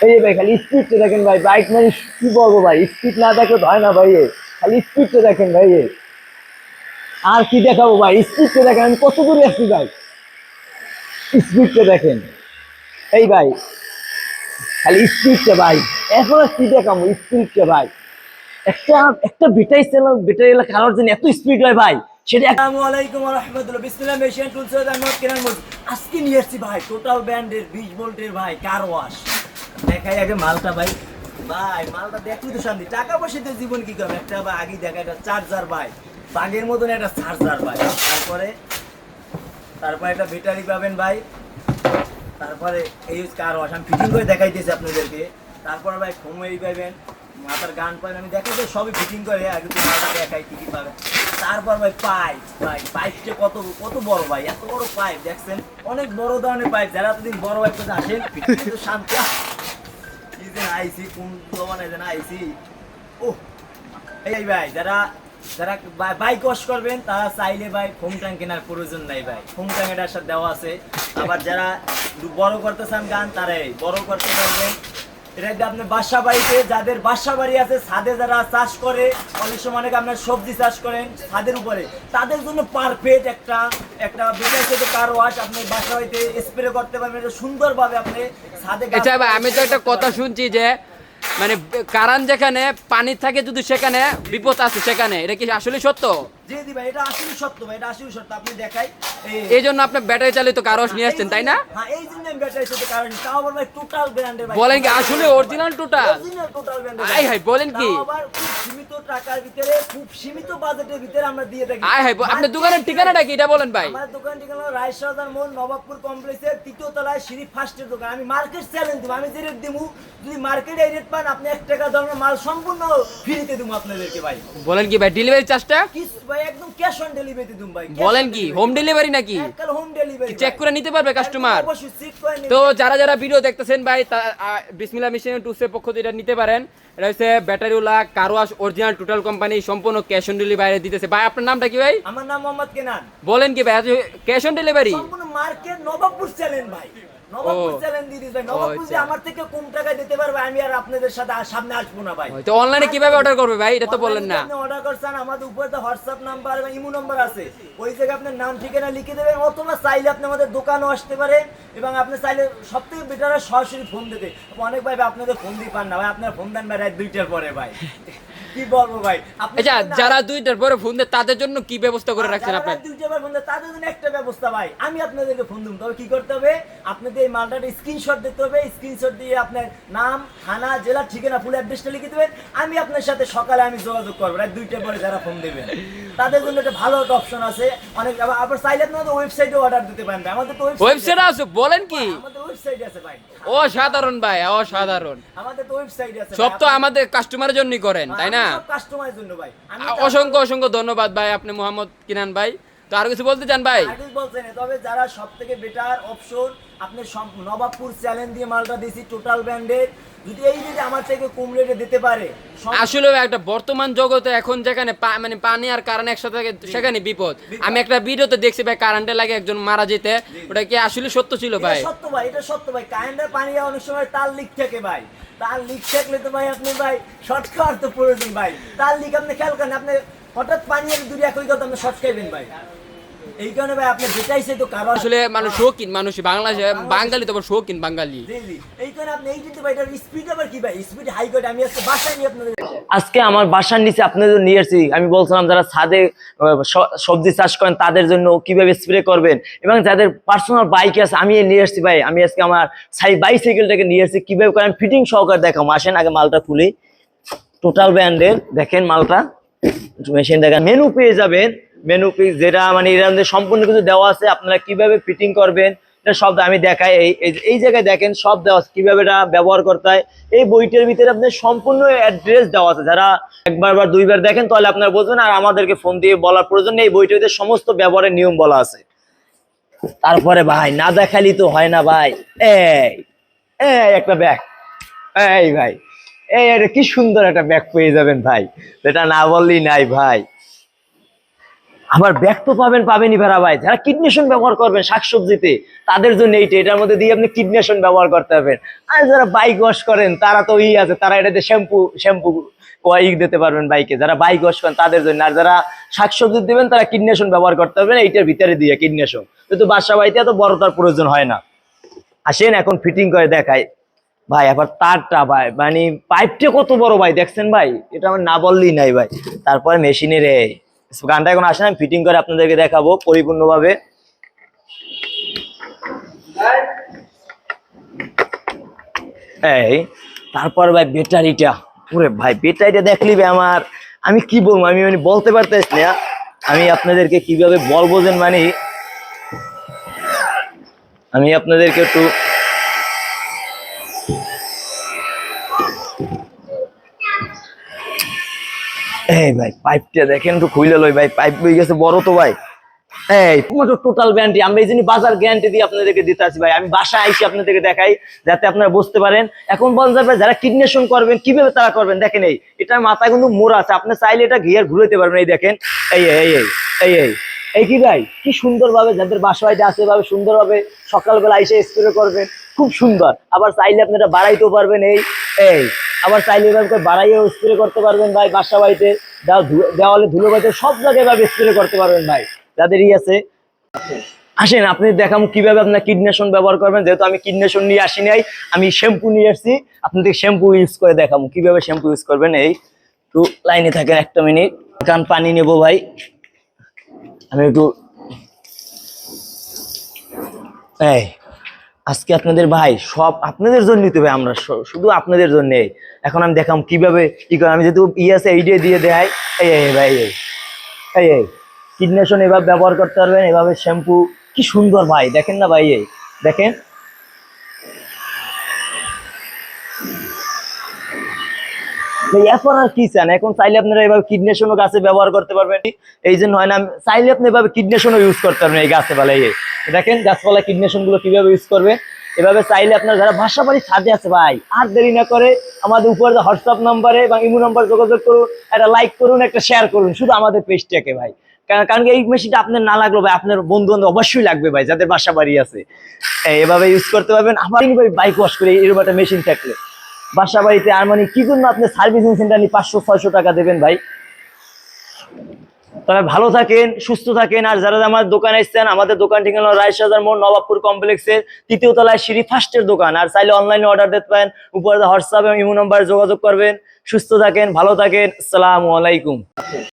এই যে ভাই খালি স্পিডটা দেখেন ভাই, বাইক মানে কি বলবো ভাই, স্পিড না দেখলে তো হয় না ভাই, খালি স্পিডটা দেখেন ভাই। আর কি দেখাবো ভাই, স্পিডটা দেখেন আমি কত দূরে আসছি ভাই, স্পিডটা দেখেন। এই ভাই খালি স্পিডটা ভাই, এখন আর কি দেখাবো স্পিডটা ভাই। একটা একটা বিটাই চালানো বিটাই খাওয়ার জন্য এত স্পিড হয় ভাই, সেটা আসসালামু আলাইকুম ওয়া রাহমাতুল্লাহ, বিসমিল্লাহ, মেশিন টুলস এন্ড মোট কেনার মোড। আজকে নিয়ে এসেছি ভাই টোটাল ব্র্যান্ডের 20 ভোল্টের ভাই কার ওয়াশ। দেখাই আগে মালটা ভাই, ভাই মালটা দেখলি তো শান্তি, টাকা পয়সা দিয়ে জীবন কি করবে, একটা ভাই আগে দেখা একটা চার্জার ভাই, বাগের মতন একটা চার্জার ভাই, তারপরে তারপরে একটা ব্যাটারি পাবেন ভাই, তারপরে এই কার ওয়াশ আমি ফিটিং করে দেখাইতেছি আপনাদেরকে। তারপর ভাই ফোন এই পাবেন, মাথার গান পাবেন, আমি দেখাই তো সবই ফিটিং করে আগে তো মাথা দেখাই কি কি পাবেন। তারপর ভাই পাইপ, ভাই পাইপটা কত কত বড় ভাই, এত বড় পাইপ দেখছেন, অনেক বড় ধরনের পাইপ। যারা এতদিন বড় পাইপ করতে আসেন ফিটিং তো শান্তি, কি যে আইসি কোন দোকানে যেন আইসি। ও এই ভাই যারা যারা বাইক ওয়াশ করবেন তারা চাইলে ভাই ফোম ট্যাঙ্ক কেনার প্রয়োজন নাই ভাই, ফোম ট্যাঙ্ক এটার সাথে দেওয়া আছে। আবার যারা বড় করতে চান গান তারাই বড় করতে পারবেন। এটা যদি আপনি বাসা বাড়িতে, যাদের বাসা বাড়ি আছে ছাদে যারা চাষ করে, অনেক সময় অনেকে আপনার সবজি চাষ করেন ছাদের উপরে, তাদের জন্য পারফেক্ট একটা একটা বিদেশে কার ওয়াশ আপনি বাসা বাড়িতে স্প্রে করতে পারবেন সুন্দরভাবে আপনি ছাদে। আচ্ছা ভাই, আমি তো একটা কথা শুনছি যে মানে কারণ যেখানে পানি থাকে যদি সেখানে বিপদ আছে সেখানে, এটা কি আসলে সত্য? জি জি ভাই, এটা আসলে সত্য ভাই, এটা আসলে সত্য। আপনি দেখাই এই জন্য আপনি ব্যাটারি চালিত কার ওয়াশ নিয়ে আসছেন তাই না? হ্যাঁ, এই জন্য আমি ব্যাটারি সাথে কারণ তাও আবার ভাই টোটাল ব্র্যান্ডের ভাই। বলেন কি আসলে অরিজিনাল টোটাল? অরিজিনাল টোটাল ব্র্যান্ডের আই হাই বলেন কি? তাও আবার খুব সীমিত টাকার ভিতরে, খুব সীমিত বাজেটের ভিতরে আমরা দিয়ে থাকি। আই হাই, আপনার দোকানের ঠিকানাটা কি এটা বলেন ভাই? আমার দোকান ঠিকানা রায়শাহজার মোড়, নবাবপুর কমপ্লেক্সের 3য় তলায়, সিঁড়ি ফার্স্টের দোকান। আমি মার্কেট চ্যালেঞ্জ দেবো, আমি যে রেট দেবো যদি মার্কেটে এই রেট পান আপনি 1 টাকা দামের মাল সম্পূর্ণ ফ্রিতে দেবো আপনাদেরকে ভাই। বলেন কি ভাই, ডেলিভারি চার্জটা কি ভাই, একদম ক্যাশ অন ডেলিভারি দেবো ভাই। বলেন কি হোম ডেলিভারি নাকি? একদম হোম ডেলিভারি চেক করে নিতে পারবে কাস্টমার? অবশ্যই চেক করে নিতে। তো যারা যারা ভিডিও দেখতেছেন ভাই, বিসমিল্লাহ মেশিন টুলসের পক্ষ থেকে এটা নিতে পারেন। এটা হচ্ছে ব্যাটারিওয়ালা car wash, original total company, সম্পূর্ণ ক্যাশ অন ডেলিভারি দিতেছে। ভাই আপনার নামটা কি ভাই? আমার নাম মোহাম্মদ কেনান। বলেন কি ভাই, ক্যাশ অন ডেলিভারি? সম্পূর্ণ মার্কেট নবাবপুর চ্যালেঞ্জ ভাই, নবাবপুর চ্যালেঞ্জ দিয়ে দিস ভাই। নবাবপুর যে আমার থেকে কম টাকায় দিতে পারবে আমি আর আপনাদের সাথে সামনে আসবো না ভাই। তো অনলাইনে কিভাবে অর্ডার করবে ভাই, এটা তো বললেন না। আপনি অর্ডার করছেন, আমাদের উপরে তো হোয়াটসঅ্যাপ নাম্বার এবং ইমো নাম্বার আছে, ওই জায়গায় আপনার নাম ঠিকানা লিখে দেবেন, অথবা চাইলে আপনি আমাদের দোকানেও আসতে পারেন, এবং আপনি চাইলে সবথেকে বেটার সরাসরি ফোন দিতে। অনেক ভাই আপনাদের ফোন দিয়ে পান না ভাই, আপনার ফোন দেন ভাই রাত 2টার পরে ভাই, কি বলবো ভাই। আচ্ছা, যারা 2টার পরে ফোন দেয় তাদের জন্য কি ব্যবস্থা করে রাখছেন আপনি? 2টার পরে ফোন দেয় তাদের জন্য একটা ব্যবস্থা ভাই, আমি আপনাদেরকে ফোন দেবো। তবে কি করতে হবে, আপনাদের এই মালটার স্ক্রিনশট দিতে হবে, স্ক্রিনশট দিয়ে আপনার নাম, থানা, জেলা, ঠিকানা, ফুল অ্যাড্রেসটা লিখে দেবেন। আমি আপনার সাথে সকালে আমি যোগাযোগ করবো রাত 2টার পরে যারা ফোন দেবেন তাদের জন্য একটা ভালো একটা অপশন আছে। অনেক আবার চাইলে আপনাদের ওয়েবসাইটে অর্ডার দিতে পারেন ভাই, আমাদের তো ওয়েবসাইট আছে? বলেন কি? আমাদের ওয়েবসাইট আছে ভাই। অসাধারণ ভাই, অসাধারণ। আমাদের তো ওয়েবসাইট আছে সব তো আমাদের কাস্টমারের জন্যই করেন তাই না? সব কাস্টমারের জন্য ভাই। অসংখ্য অসংখ্য ধন্যবাদ ভাই, আপনি মোহাম্মদ কিনান ভাই। তো আর কিছু বলতে চান ভাই? আগে বলছেন, তবে যারা সবথেকে বেটার অপশন, আপনি নবাবপুর চ্যালেঞ্জ দিয়ে মালটা দিছি টোটাল ব্র্যান্ডের, যদি এই রেটে আমার থেকে কম রেটে দিতে পারে। আসলে একটা বর্তমান জগতে এখন যেখানে মানে পানি আর কারেন্ট একসাথে থাকে সেখানে বিপদ। আমি একটা ভিডিওতে দেখছি ভাই, কারেন্টে লাগে একজন মারা যেতে, ওটা কি আসলে সত্য ছিল ভাই? সত্য ভাই, এটা সত্য ভাই। কারেন্টের পানি অনেক সময় তার লিক থাকে ভাই, তার লিক থাকলে তো ভাই আপনি ভাই শর্ট খাওয়ার তো প্রয়োজন ভাই। তার লিক আপনি খেয়াল করেন, আপনি হঠাৎ পানি আর দূরে একই কথা আপনি শর্ট খাইবেন ভাই। এই কারণে ভাই আপনি যেটাইছে তো কারণ আসলে মানুষ শৌখিন, মানুষ বাংলাদেশে বাঙালি তো শৌখিন বাঙালি। জি জি, এই কারণে আপনি এই কিন্তু ভাই এটার স্পিড আবার কি ভাই, স্পিড হাই করে আমি আজকে বাসায় নিয়ে আপনাদের, আজকে আমার বাসার নিচে আপনাদের নিয়ে আসছি। আমি বলছিলাম যারা ছাদে সবজি চাষ করেন তাদের জন্য কিভাবে স্প্রে করবেন, এবং যাদের পার্সোনাল বাইক আছে আমি নিয়ে আসছি ভাই। আমি আজকে আমার বাইসাইকেলটাকে নিয়ে আসছি, কিভাবে করেন ফিটিং সহকারে দেখাবো। আসেন আগে মালটা খুলি, টোটাল ব্র্যান্ডের দেখেন মালটা, মেশিন দেখেন, মেনু পেয়ে যাবেন। মেনু পিস যেটা মানে এর মধ্যে সম্পূর্ণ কিছু দেওয়া আছে, আপনারা কিভাবে ফিটিং করবেন এটা সব আমি দেখাই। এই জায়গায় দেখেন সব দেওয়া আছে, কিভাবে এটা ব্যবহার করতে হয়। এই বইটার ভিতরে আপনার সম্পূর্ণ অ্যাড্রেস দেওয়া আছে, যারা একবার বা দুইবার দেখেন তাহলে আপনারা বুঝবেন, আর আমাদেরকে ফোন দিয়ে বলার প্রয়োজন নেই, এই বইটাতে সমস্ত ব্যবহারের নিয়ম বলা আছে। তারপরে ভাই না দেখালি তো হয় না ভাই, এই এই একটা ব্যাগ, এই ভাই এই কি সুন্দর একটা ব্যাগ পেয়ে যাবেন ভাই, এটা না বললেই নাই ভাই। আবার ব্যাগ তো পাবেনই ভেড়া ভাই, যারা কিডনেশন ব্যবহার করবেন শাকসবজিতে তাদের জন্য এটার মধ্যে দিয়ে আপনি কিডনেশন ব্যবহার করতে পারবেন। আর যারা বাইক ওয়াশ করেন তারা তো আছে, তারা এটাতে শ্যাম্পু দিতে পারবেন বাইকে, যারা বাইক ওয়াশ করেন তাদের জন্য। আর যারা শাকসবজি দিবেন তারা কিডনেশন ব্যবহার করতে পারবেন এইটার ভিতরে দিয়ে কিডনেশন, কিন্তু বাসা বাড়িতে এত বড় তার প্রয়োজন হয় না। আসেন এখন ফিটিং করে দেখাই ভাই। আবার তারটা ভাই মানে পাইপটা কত বড় ভাই দেখছেন ভাই, এটা আমার না বললেই নাই ভাই। তারপরে মেশিনের গানটা এখন আসেন, আমি ফিটিং করে আপনাদেরকে দেখাবো পরিপূর্ণভাবে। এই তারপর ভাই ব্যাটারিটা, ওরে ভাই ব্যাটারিটা দেখলি ভাই আমার, আমি কি বলবো, আমি মানে বলতে পারতেছি না। আমি আপনাদেরকে কিভাবে বলবো যে মানে, আমি আপনাদেরকে একটু এই ভাই পাইপটা দেখেন একটু খুইলে লই ভাই, পাইপ হয়ে গেছে বড় তো ভাই। এই টোটাল গ্যারান্টি আমরা এই জন্য বাজার গ্যারান্টি দিয়ে আপনাদেরকে দিতে আসি ভাই। আমি বাসায় আইসি আপনাদেরকে দেখাই যাতে আপনারা বুঝতে পারেন। এখন বলা যাবে যারা কিডনেশন করবেন কিভাবে তারা করবেন, দেখেন এই এটার মাথায় কিন্তু মোড় আছে, আপনি চাইলে এটা গিয়ার ঘুরাইতে পারবেন। এই দেখেন এই এই এই এই এই এই কি ভাই, কি সুন্দর ভাবে যাদের বাসা বাড়িতে আছে এভাবে সুন্দরভাবে সকালবেলা এসে স্প্রে করবেন, খুব সুন্দর। আবার চাইলে আপনি এটা বাড়াইতেও পারবেন, এই এই আবার চাইলে এভাবে বাড়াইয়েও স্প্রে করতে পারবেন ভাই। বাসা বাড়িতে দেওয়ালে ধুলো বাড়িতে সব জায়গায় এভাবে স্প্রে করতে পারবেন ভাই যাদের আছে। আসেন আপনি দেখাবো কিভাবে আপনার কিডনেশন ব্যবহার করবেন। যেহেতু আমি কিডনেশন নিয়ে আসি নাই, আমি শ্যাম্পু নিয়ে আসছি, আপনাদের শ্যাম্পু ইউজ করে দেখাবো কিভাবে শ্যাম্পু ইউজ করবেন। এই একটু লাইনে থাকেন একটা মিনিট, কারণ পানি নেবো ভাই। আমি একটু এই আজকে আপনাদের ভাই সব আপনাদের জন্যই তো ভাই, আমরা শুধু আপনাদের জন্য। এখন আমি দেখাম কিভাবে কি করে, আমি যেহেতু আছে এই দিয়ে দেয়। এই ভাই এই কিডনেশন এভাবে ব্যবহার করতে পারবেন, এভাবে শ্যাম্পু কি সুন্দর ভাই দেখেন না ভাই, এই দেখেন এখন আর কি চান। এখন চাইলে আপনারা এভাবে কিডনেশনও গাছে ব্যবহার করতে পারবেন। এই জন্য হয় না, চাইলে আপনি এভাবে কিডনেশনও ইউজ করতে পারবেন এই গাছে পালায়। দেখেন গাছপালা কিডনেশন গুলো কিভাবে ইউজ করবে এভাবে। চাইলে আপনার যারা বাসা বাড়ি ছাদে আছে ভাই, আর দেরি না করে আমাদের উপরে হোয়াটসঅ্যাপ নাম্বারে বা ইমো নাম্বার যোগাযোগ করুন, একটা লাইক করুন, একটা শেয়ার করুন শুধু আমাদের পেজটাকে ভাই। কারণ এই মেশিনটা আপনার না লাগলো ভাই, আপনার বন্ধু বান্ধব অবশ্যই লাগবে ভাই যাদের বাসা বাড়ি আছে, এভাবে ইউজ করতে পারবেন। আবার বাইক ওয়াশ করে এরকম একটা মেশিন থাকলে বাসা বাড়িতে, আর মানে কি জন্য আপনি সার্ভিসিং সেন্টার নিয়ে 500-600 টাকা দেবেন ভাই। তবে ভালো থাকেন, সুস্থ থাকেন। আর যারা আমার দোকানে এসছেন, আমাদের দোকান ঠিকানা রায়শাজার মোড়, নবাবপুর কমপ্লেক্সের 3য় তলায় সিঁড়ি ফার্স্টের দোকান। আর চাইলে অনলাইনে অর্ডার দিতে পারেন, উপরে হোয়াটসঅ্যাপ এবং ইমো নাম্বার যোগাযোগ করবেন। সুস্থ থাকেন, ভালো থাকেন, আসসালামু আলাইকুম।